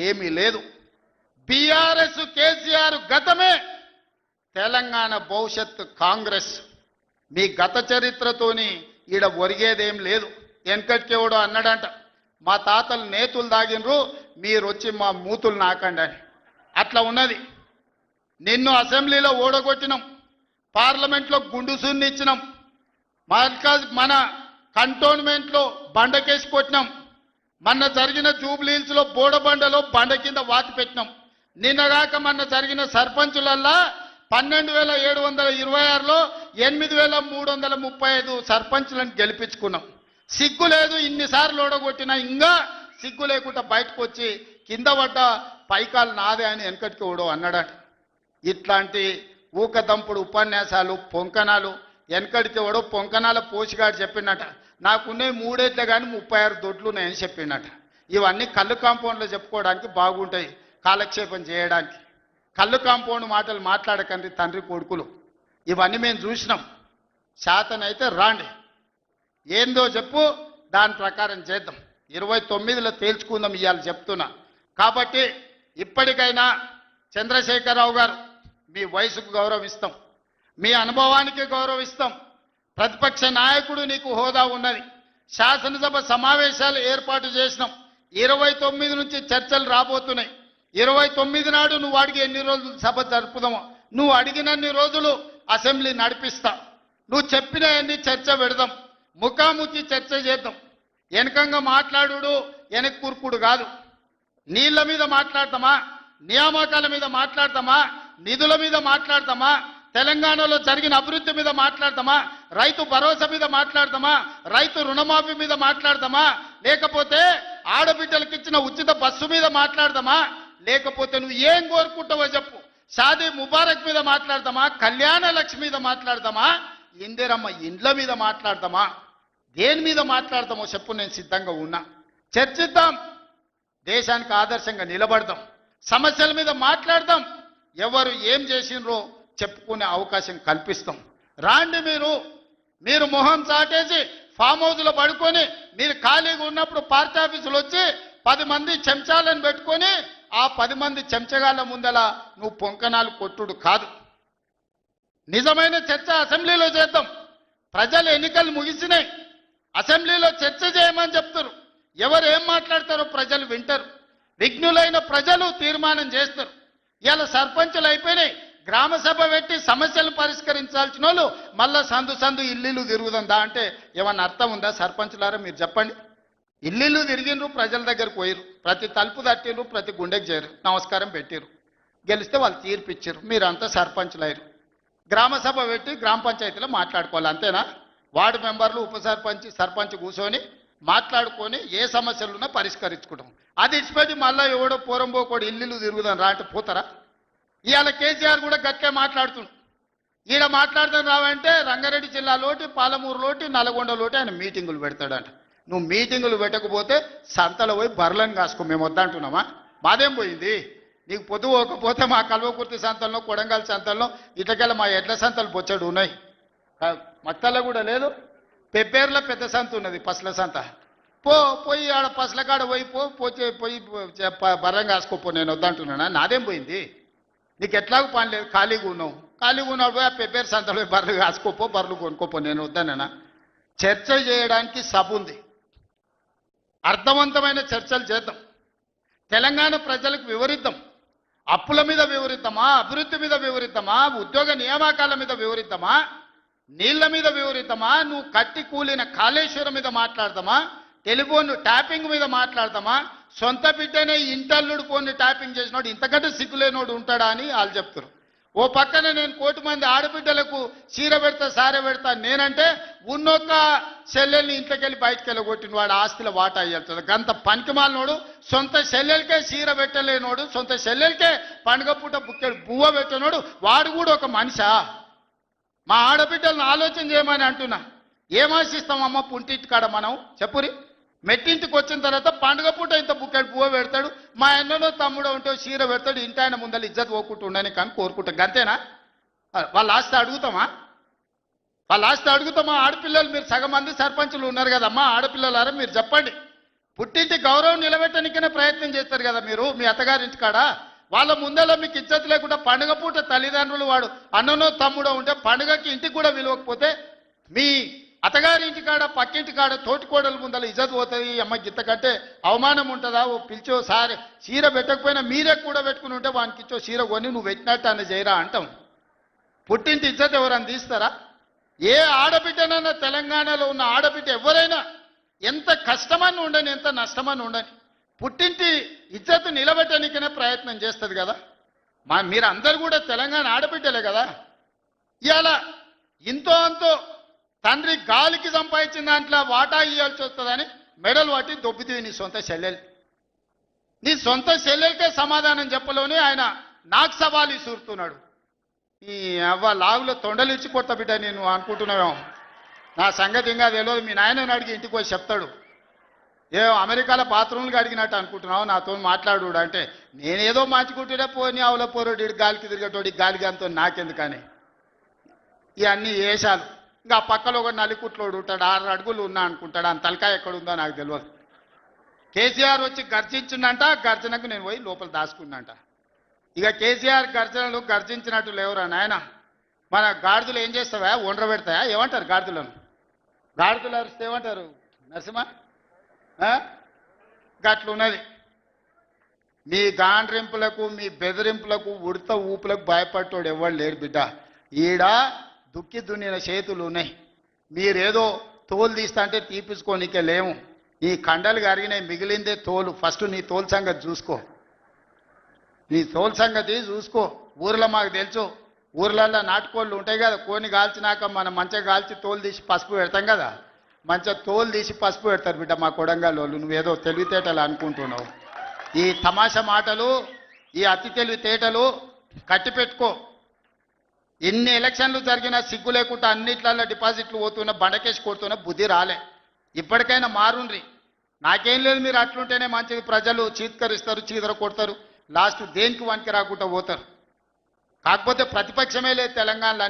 ఏమీ లేదు. బీఆర్ఎస్ కేసీఆర్ గతమే, తెలంగాణ భవిష్యత్తు కాంగ్రెస్. మీ గత చరిత్రతోని ఈడ ఒరిగేదేం లేదు. వెనకటికెవడో అన్నాడంట, మా తాతలు నేతులు దాగినరు, మీరు వచ్చి మా మూతులు నాకండి అని. అట్లా ఉన్నది. నిన్ను అసెంబ్లీలో ఓడగొట్టినాం, పార్లమెంట్లో గుండుసున్ని ఇచ్చినాం, మన కంటోన్మెంట్లో బండకేసి కొట్టినాం, మొన్న జరిగిన జూబ్లీహిల్స్లో బోడబండలో బండ కింద వాతి పెట్టినాం. నిన్నగాక మొన్న జరిగిన సర్పంచులల్లా 12,726లో 8,335 సర్పంచులను గెలిపించుకున్నాం. సిగ్గు లేదు, ఇన్నిసార్లు ఓడగొట్టినా ఇంకా సిగ్గు లేకుండా బయటకు వచ్చి కింద పడ్డ పైకాలు నాదే అని వెనకటికి ఓడో అన్నాడట. ఇట్లాంటి ఊకదంపుడు ఉపన్యాసాలు పొంకనాలు వెనకడికి ఓడో పొంకనాల పోసిగాడు చెప్పిండట, నాకున్నే 3 ఏట్లే కానీ 36 దొడ్లు ఉన్నాయని చెప్పిండట. ఇవన్నీ కళ్ళు కాంపౌండ్లో చెప్పుకోవడానికి బాగుంటాయి, కాలక్షేపం చేయడానికి. కళ్ళు కాంపౌండ్ మాటలు మాట్లాడకండి తండ్రి కొడుకులు. ఇవన్నీ మేము చూసినాం. శాతనైతే రాండి, ఏందో చెప్పు, దాని ప్రకారం చేద్దాం. 29లో తేల్చుకుందాం ఇవాళ చెప్తున్నా. కాబట్టి ఇప్పటికైనా చంద్రశేఖరరావు గారు, మీ వయసుకు గౌరవిస్తాం, మీ అనుభవానికి గౌరవిస్తాం. ప్రతిపక్ష నాయకుడు నీకు హోదా ఉన్నది. శాసనసభ సమావేశాలు ఏర్పాటు చేసినాం. 29 నుంచి చర్చలు రాబోతున్నాయి. 29 నాడు నువ్వు అడిగి ఎన్ని రోజులు సభ జరుపుదామో, నువ్వు అడిగినన్ని రోజులు అసెంబ్లీ నడిపిస్తా. నువ్వు చెప్పిన అన్ని చర్చ పెడదాం, ముఖాముఖి చర్చ చేద్దాం. వెనకంగా మాట్లాడు వెనక్కి కూర్పుడు కాదు. నీళ్ల మీద మాట్లాడతామా, నియామకాల మీద మాట్లాడతామా, నిధుల మీద మాట్లాడతామా, తెలంగాణలో జరిగిన అభివృద్ధి మీద మాట్లాడతామా, రైతు భరోసా మీద మాట్లాడతామా, రైతు రుణమాఫీ మీద మాట్లాడతామా, లేకపోతే ఆడబిడ్డలకు ఇచ్చిన ఉచిత బస్సు మీద మాట్లాడతామా, లేకపోతే నువ్వు ఏం కోరుకుంటావో చెప్పు, షాదీ ముబారక్ మీద మాట్లాడతామా, కళ్యాణ లక్ష్మి మీద మాట్లాడతామా, ఇందిరమ్మ ఇండ్ల మీద మాట్లాడతామా, దేని మీద మాట్లాడతామో చెప్పు, నేను సిద్ధంగా ఉన్నా. చర్చిద్దాం, దేశానికి ఆదర్శంగా నిలబడదాం, సమస్యల మీద మాట్లాడదాం, ఎవరు ఏం చేసినరో చెప్పుకునే అవకాశం కల్పిస్తాం. రాండి, మీరు మొహం చాటేసి ఫామ్ హౌస్లో పడుకొని మీరు ఖాళీగా ఉన్నప్పుడు పార్టీ ఆఫీసులు వచ్చి 10 మంది చెంచాలను పెట్టుకొని ఆ 10 మంది చెంచగాళ్ళ ముందల నువ్వు పొంకనాలు కొట్టుడు కాదు. నిజమైన చర్చ అసెంబ్లీలో చేద్దాం. ప్రజలు ఎన్నికలు ముగిసినాయి, అసెంబ్లీలో చర్చ చేయమని చెప్తారు. ఎవరు ఏం మాట్లాడతారో ప్రజలు వింటారు. విఘ్నులైన ప్రజలు తీర్మానం చేస్తారు. ఇలా సర్పంచులు అయిపోయినాయి, గ్రామ సభ పెట్టి సమస్యలు పరిష్కరించాల్సిన వాళ్ళు మళ్ళా సందు ఇల్లు తిరుగుతుందా అంటే ఏమన్నా అర్థం ఉందా? సర్పంచులారా మీరు చెప్పండి. ఇల్లు తిరిగినరు, ప్రజల దగ్గరకు పోయిరు, ప్రతి తలుపు తట్టిరు, ప్రతి గుండెకి చేరు, నమస్కారం పెట్టిరు, గెలిస్తే వాళ్ళు తీర్పిచ్చారు, మీరంతా సర్పంచులు అయ్యారు. గ్రామ సభ పెట్టి గ్రామ పంచాయతీలో మాట్లాడుకోవాలి, అంతేనా? వార్డు మెంబర్లు, ఉప సర్పంచ్, సర్పంచ్ కూర్చొని మాట్లాడుకొని ఏ సమస్యలున్నా పరిష్కరించుకుంటాం. అది ఇచ్చిపెట్టి మళ్ళీ ఎవడో పోరంబోకోడు ఇల్లు తిరుగుదాం రా అంటే పోతారా? ఇవాళ కేసీఆర్ కూడా గట్టే మాట్లాడుతున్నాడు. ఈడ మాట్లాడదాం రావంటే రంగారెడ్డి జిల్లాలోటి, పాలమూరులోటి, నల్గొండలోటి ఆయన మీటింగులు పెడతాడంట. నువ్వు మీటింగులు పెట్టకపోతే సంతలో పోయి బర్లను కాసుకో, మేము వద్దంటున్నామా? మాదేం పోయింది? నీకు పొద్దు పోకపోతే మా కల్వకుర్తి సంతల్లో, కొడంగల్ సంతల్లో, ఇటకెళ్ళ మా ఎడ్ల సంతలు బొచ్చడు ఉన్నాయి. మత్తల్లో కూడా లేదు. పెబ్బేర్లో పెద్ద సంత ఉన్నది, పసల సంత. పోయి ఆడ పసల కాడ పోయి బర్రం కాసుకోపో, నేను వద్దంటున్నానా? నాదేం పోయింది? నీకు ఎట్లాగూ పని లేదు, ఖాళీగా ఉన్నావు. ఖాళీగా ఉన్నాడు పోయి ఆ పెబ్బేరు సంతలో బర్రెలు కాసుకోపో, బర్రెలు కొనుక్కోపో, నేను వద్దానన్నా? చర్చ చేయడానికి సభ ఉంది, అర్థవంతమైన చర్చలు చేద్దాం. తెలంగాణ ప్రజలకు వివరిద్దాం. అప్పుల మీద వివరిద్దామా, అభివృద్ధి మీద వివరిద్దామా, ఉద్యోగ నియామకాల మీద వివరిద్దామా, నీళ్ల మీద వివరిద్దామా, నువ్వు కట్టి కూలిన కాళేశ్వరం మీద మాట్లాడదామా, టెలిఫోన్ ట్యాపింగ్ మీద మాట్లాడదామా, సొంత బిడ్డనే ఇంటల్లుడు ఫోన్ ట్యాపింగ్ చేసినోడు ఇంతకంటే సిగ్గులేనోడు ఉంటాడా అని వాళ్ళు చెప్తారు. ఓ పక్కన నేను 1 కోటి మంది ఆడబిడ్డలకు చీర పెడతా, సారె పెడతా నేనంటే ఉన్నొక్క చెల్లెల్ని ఇంట్లోకెళ్ళి బయటకు వెళ్ళగొట్టిన వాడు ఆస్తిలో వాటా అయ్యేస్తుంది. గంత పనికిమాలినోడు, సొంత చెల్లెలకే చీర పెట్టలేనోడు, సొంత చెల్లెలకే పండుగ పూట బుక్కెడు బువ్వ పెట్టినోడు వాడు కూడా ఒక మనిషా? మా ఆడబిడ్డలను ఆలోచన చేయమని అంటున్నా. ఏం ఆశిస్తామమ్మ పుంటింటి కాడ మనం? చెప్పురి. మెట్టింటికి వచ్చిన తర్వాత పండుగ పూట ఇంత బుక్కెడు పువ్వు పెడతాడు, మా అన్నలో తమ్ముడు ఉంటే చీర పెడతాడు, ఇంటి ఆయన ముందర ఇజ్జత్ పోకుంటూ ఉండని కానీ కోరుకుంటాం. అంతేనా? వాళ్ళ ఆస్తి అడుగుతామా? వాళ్ళ ఆస్తి అడుగుతామా? ఆడపిల్లలు మీరు సగం మంది సర్పంచులు ఉన్నారు కదమ్మా, ఆడపిల్లలారా మీరు చెప్పండి. పుట్టింటి గౌరవం నిలబెట్టడానికనే ప్రయత్నం చేస్తారు కదా మీరు మీ అత్తగారింటి కాడ. వాళ్ళ ముందర మీకు ఇజ్జత్ లేకుండా పండుగ పూట తల్లిదండ్రులు వాడు అన్ననో తమ్ముడో ఉంటే పండుగకి ఇంటికి కూడా విలువకపోతే మీ అత్తగారి ఇంటి కాడ పక్కింటి కాడ తోటికోడల ముందర ఇజ్జత్ పోతుంది. అమ్మ గిత్త కంటే అవమానం ఉంటుందా? ఓ పిలిచో సారి చీర పెట్టకపోయినా మీరే కూడా పెట్టుకుని ఉంటే వానికి ఇచ్చో చీర కొని నువ్వు పెట్టినట్టు అన్న చేయరా అంటాం. పుట్టింటి ఇజ్జత్ ఎవరని తీస్తారా? ఏ ఆడబిడ్డనన్నా తెలంగాణలో ఉన్న ఆడబిడ్డ ఎవరైనా ఎంత కష్టమని ఉండని ఎంత నష్టమని ఉండని పుట్టింటి ఇజ్జత్ నిలబెట్టడానికనే ప్రయత్నం చేస్తుంది కదా. మీరు అందరు కూడా తెలంగాణ ఆడబిడ్డలే కదా. ఇవాళ ఇంతో అంతో తండ్రి గాలికి సంపాదించిన దాంట్లో వాటా ఇవ్వాల్సి వస్తుందని మెడలు పట్టి దొబ్బితీవి నీ సొంత చెల్లెలు. నీ సొంత చెల్లెలకే సమాధానం చెప్పలోనే ఆయన నాకు సవాలు ఇసురుతున్నాడు. ఈ అవ్వ లాగులో తొండలిచ్చి కొత్త బిడ్డ నేను అనుకుంటున్నావేమో. నా సంగతి ఇంకా తెలియదు. మీ నాయనని అడిగి ఇంటికి పోయి చెప్తాడు. అమెరికాలో బాత్రూమ్లు అడిగినట్టు అనుకుంటున్నావు నాతో మాట్లాడు అంటే నేనేదో మంచుకుంటూనే పోని అవలో పోరోడు గాలికి తిరిగేటోడి గాలికి అంతో నాకెందుకని ఇవన్నీ వేషాలు. ఇంకా పక్కలో ఒక నలికుట్లోడు ఉంటాడు 6 అడుగులు ఉన్నా అనుకుంటాడు. అంత తలకాయ ఎక్కడుందో నాకు తెలియదు. కేసీఆర్ వచ్చి గర్జించిందంట. గర్జనకు నేను పోయి లోపల దాచుకున్నాంట. ఇక కేసీఆర్ గర్జనలు గర్జించినట్టు లేవురా నాయన. మన గాడిదలు ఏం చేస్తావా? ఒండ్ర పెడతాయా? ఏమంటారు గాడిదలను? గాడిదలు అరిస్తే ఏమంటారు నరసింహ? గట్లున్నది. మీ గాండ్రింపులకు మీ బెదిరింపులకు ఉడత ఊపులకు భయపడ్డాడు ఎవరు లేడు బిడ్డ. ఈడ దుక్కి దున్నిన చేతులు ఉన్నాయి. మీరేదో తోలు తీస్తా అంటే తీపించుకోనికే లేము. ఈ కండలు కరిగినాయి, మిగిలిందే తోలు. ఫస్ట్ నీ తోలు సంగతి చూసుకో. నీ తోలు సంగతి చూసుకో. ఊర్లో మాకు తెలుసు, ఊర్లల్లో నాటుకోళ్ళు ఉంటాయి కదా. కోని కాల్చినాక మనం మంచిగా కాల్చి తోలు తీసి పసుపు పెడతాం కదా. మంచిగా తోలు తీసి పసుపు పెడతారు బిడ్డ మా కొడంగల్ వాళ్ళు. నువ్వేదో తెలివితేటలు అనుకుంటున్నావు. ఈ తమాషా మాటలు, ఈ అతి తెలివితేటలు కట్టిపెట్టుకో. ఎన్ని ఎలక్షన్లు జరిగినా సిగ్గు లేకుండా అన్నిట్లలో డిపాజిట్లు పోతున్నా బండకేసి కొడుతున్నా బుద్ధి రాలే. ఇప్పటికైనా మారుండ్రి. నాకేం లేదు, మీరు అట్లుంటేనే మంచిది. ప్రజలు చీత్కరిస్తారు, చీదర కొడతారు, లాస్ట్ దేనికి వానికి రాకుండా పోతారు. కాకపోతే ప్రతిపక్షమే లేదు తెలంగాణలో.